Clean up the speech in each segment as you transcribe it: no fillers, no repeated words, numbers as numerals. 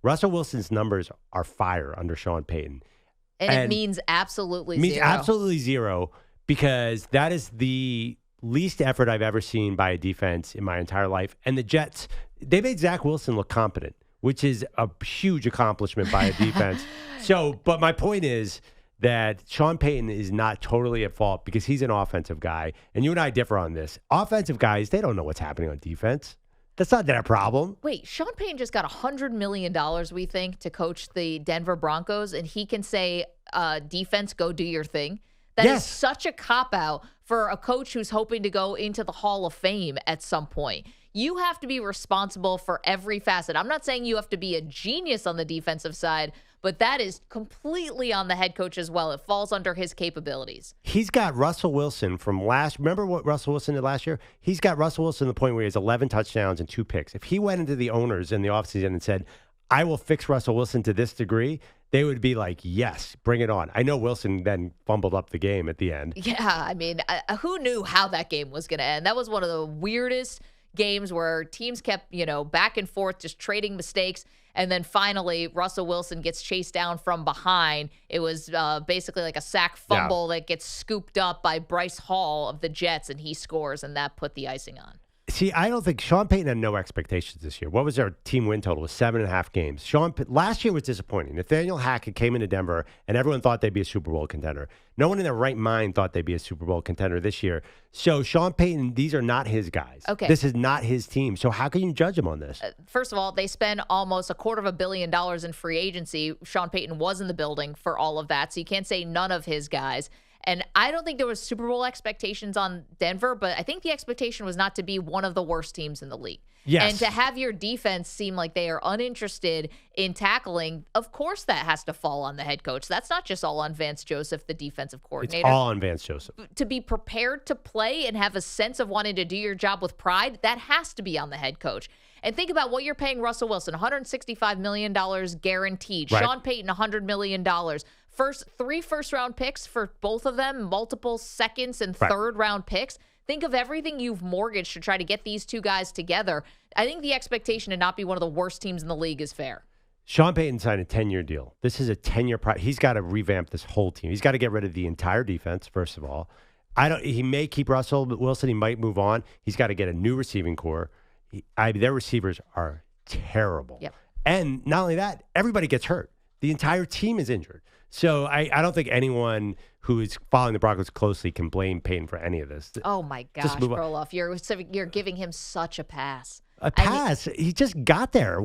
Russell Wilson's numbers are fire under Sean Payton. And it means absolutely zero. Means absolutely zero because that is the least effort I've ever seen by a defense in my entire life. And the Jets, they made Zach Wilson look competent, which is a huge accomplishment by a defense. But my point is that Sean Payton is not totally at fault because he's an offensive guy. And you and I differ on this. Offensive guys, they don't know what's happening on defense. That's not their problem. Wait, Sean Payton just got $100 million, we think, to coach the Denver Broncos, and he can say, defense, go do your thing. That is such a cop-out for a coach who's hoping to go into the Hall of Fame at some point. You have to be responsible for every facet. I'm not saying you have to be a genius on the defensive side, but that is completely on the head coach as well. It falls under his capabilities. He's got Russell Wilson from remember what Russell Wilson did last year? He's got Russell Wilson to the point where he has 11 touchdowns and 2 picks. If he went into the owners in the offseason and said, I will fix Russell Wilson to this degree, they would be like, yes, bring it on. I know Wilson then fumbled up the game at the end. Yeah, I mean, who knew how that game was going to end? That was one of the weirdest games where teams kept, back and forth, just trading mistakes. And then finally, Russell Wilson gets chased down from behind. It was basically like a sack fumble that gets scooped up by Bryce Hall of the Jets, and he scores, and that put the icing on. See, I don't think Sean Payton had no expectations this year. What was their team win total? It was 7.5 games. Last year was disappointing. Nathaniel Hackett came into Denver, and everyone thought they'd be a Super Bowl contender. No one in their right mind thought they'd be a Super Bowl contender this year. So Sean Payton, these are not his guys. Okay. This is not his team. So how can you judge him on this? First of all, they spend almost $250 million in free agency. Sean Payton was in the building for all of that, so you can't say none of his guys. And I don't think there was Super Bowl expectations on Denver, but I think the expectation was not to be one of the worst teams in the league. Yes. And to have your defense seem like they are uninterested in tackling, of course that has to fall on the head coach. That's not just all on Vance Joseph, the defensive coordinator. It's all on Vance Joseph. To be prepared to play and have a sense of wanting to do your job with pride, that has to be on the head coach. And think about what you're paying Russell Wilson, $165 million guaranteed. Right. Sean Payton, $100 million. Three first-round picks for both of them, multiple seconds and third-round picks. Think of everything you've mortgaged to try to get these two guys together. I think the expectation to not be one of the worst teams in the league is fair. Sean Payton signed a 10-year deal. This is a 10-year He's got to revamp this whole team. He's got to get rid of the entire defense, first of all. He may keep Russell Wilson. He might move on. He's got to get a new receiving core. Their receivers are terrible. Yep. And not only that, everybody gets hurt. The entire team is injured. So I don't think anyone who is following the Broncos closely can blame Payton for any of this. Oh, my gosh, Roloff. You're giving him such a pass. A pass? He just got there.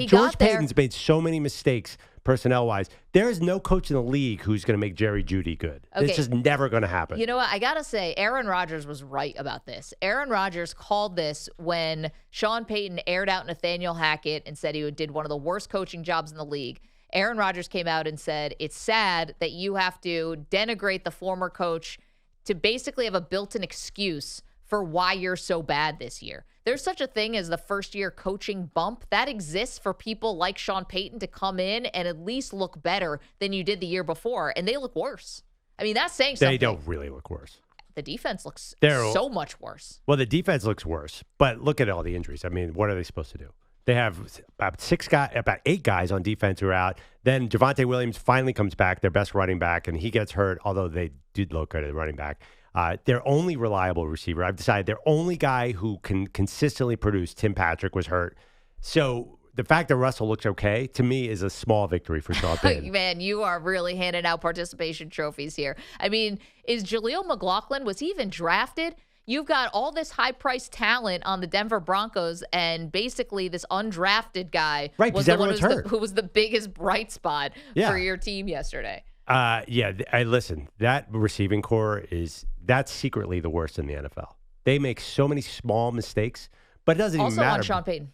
George Payton's made so many mistakes personnel-wise. There is no coach in the league who's going to make Jerry Jeudy good. Okay. It's just never going to happen. You know what? I got to say, Aaron Rodgers was right about this. Aaron Rodgers called this when Sean Payton aired out Nathaniel Hackett and said he did one of the worst coaching jobs in the league. Aaron Rodgers came out and said, it's sad that you have to denigrate the former coach to basically have a built-in excuse for why you're so bad this year. There's such a thing as the first-year coaching bump. That exists for people like Sean Payton to come in and at least look better than you did the year before, and they look worse. I mean, that's saying something. They don't really look worse. The defense looks so much worse. Well, the defense looks worse, but look at all the injuries. I mean, what are they supposed to do? They have about 8 guys on defense who are out. Then Javonte Williams finally comes back, their best running back, and he gets hurt, although they did look good at the running back. Their only reliable receiver, I've decided their only guy who can consistently produce, Tim Patrick, was hurt. So the fact that Russell looks okay, to me, is a small victory for Sean Payton. Man, you are really handing out participation trophies here. I mean, is Jaleel McLaughlin, was he even drafted? You've got all this high-priced talent on the Denver Broncos, and basically this undrafted guy was the one who was the biggest bright spot for your team yesterday. Listen, that receiving core that's secretly the worst in the NFL. They make so many small mistakes, but it doesn't even matter. Also on Sean Payton.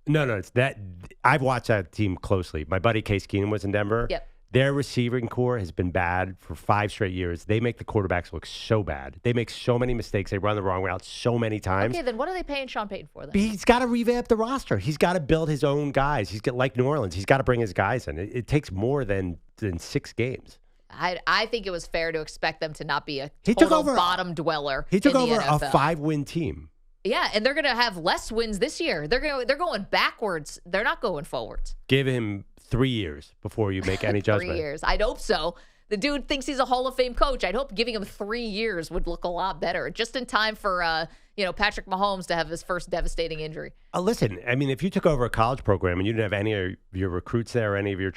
No, it's that. I've watched that team closely. My buddy Case Keenum was in Denver. Yep. Their receiving core has been bad for 5 straight years. They make the quarterbacks look so bad. They make so many mistakes. They run the wrong route so many times. Okay, then what are they paying Sean Payton for then? He's got to revamp the roster. He's got to build his own guys. He's got, like New Orleans. He's got to bring his guys in. It takes more than 6 games. I think it was fair to expect them to not be a total bottom dweller. He took over a 5-win team. Yeah, and they're going to have less wins this year. They're going backwards. They're not going forwards. Give him 3 years before you make any judgment. 3 years. I'd hope so. The dude thinks he's a Hall of Fame coach. I'd hope giving him 3 years would look a lot better, just in time for Patrick Mahomes to have his first devastating injury. Listen, I mean, if you took over a college program and you didn't have any of your recruits there, or any of your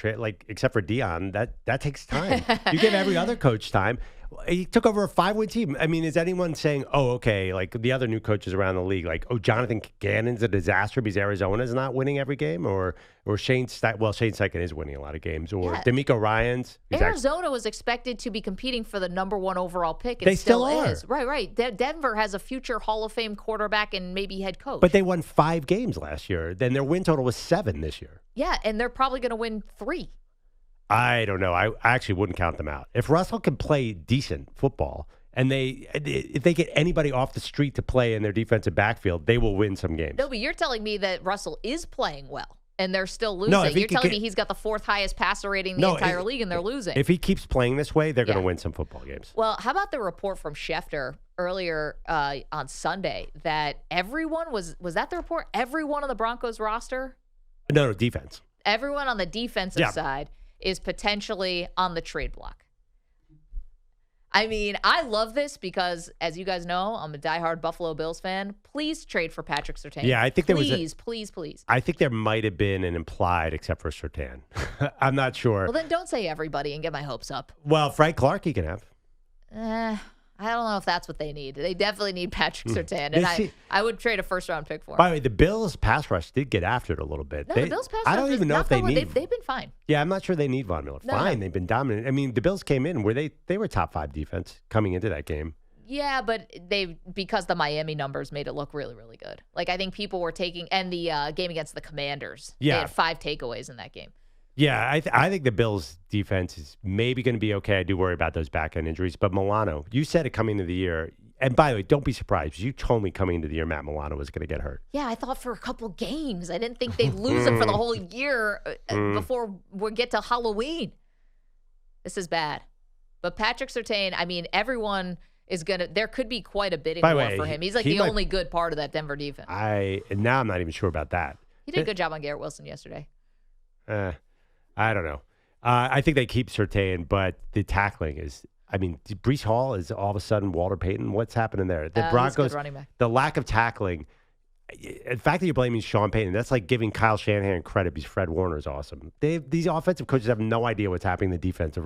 except for Dion, that takes time. You give every other coach time. He took over a 5-win team. I mean, is anyone saying, oh, okay, like the other new coaches around the league, like, oh, Jonathan Gannon's a disaster because Arizona's not winning every game, or Shane Steichen is winning a lot of games, or D'Amico Ryans. Arizona was expected to be competing for the number 1 overall pick. They still are. Is. Right. Denver has a future Hall of Fame quarterback and maybe head coach. But they won 5 games last year. Then their win total was 7 this year. Yeah, and they're probably going to win 3. I don't know. I actually wouldn't count them out. If Russell can play decent football, and if they get anybody off the street to play in their defensive backfield, they will win some games. No, but you're telling me that Russell is playing well, and they're still losing. No, you're telling me he's got the 4th highest passer rating in the entire league, and they're losing. If he keeps playing this way, they're going to win some football games. Well, how about the report from Schefter earlier on Sunday that everyone was that the report? Everyone on the Broncos roster? No, defense. Everyone on the defensive side is potentially on the trade block. I mean, I love this because, as you guys know, I'm a diehard Buffalo Bills fan. Please trade for Patrick Surtain. Yeah, I think please. I think there might have been an implied, except for Surtain. I'm not sure. Well, then don't say everybody and get my hopes up. Well, Frank Clark he can have. I don't know if that's what they need. They definitely need Patrick Surtain, and I would trade a first-round pick for him. By the way, the Bills' pass rush did get after it a little bit. No, the Bills' pass rush. I don't even know if they need. They've been fine. Yeah, I'm not sure they need Von Miller. Fine, they've been dominant. I mean, the Bills came in where they were top 5 defense coming into that game. Yeah, but because the Miami numbers made it look really, really good. Like, I think people were taking, and the game against the Commanders. Yeah, they had 5 takeaways in that game. Yeah, I think the Bills' defense is maybe going to be okay. I do worry about those back-end injuries. But Milano, you said it coming into the year. And by the way, don't be surprised. You told me coming into the year Matt Milano was going to get hurt. Yeah, I thought for a couple games. I didn't think they'd lose him for the whole year before we get to Halloween. This is bad. But Patrick Surtain, I mean, everyone is going to – there could be quite a bidding war for him. He's like the only good part of that Denver defense. Now I'm not even sure about that. He did a good job on Garrett Wilson yesterday. I don't know. I think they keep Surtain, but the tackling is – I mean, Breece Hall is all of a sudden Walter Payton. What's happening there? The Broncos, the lack of tackling, the fact that you're blaming Sean Payton, that's like giving Kyle Shanahan credit because Fred Warner is awesome. These offensive coaches have no idea what's happening in the defensive room.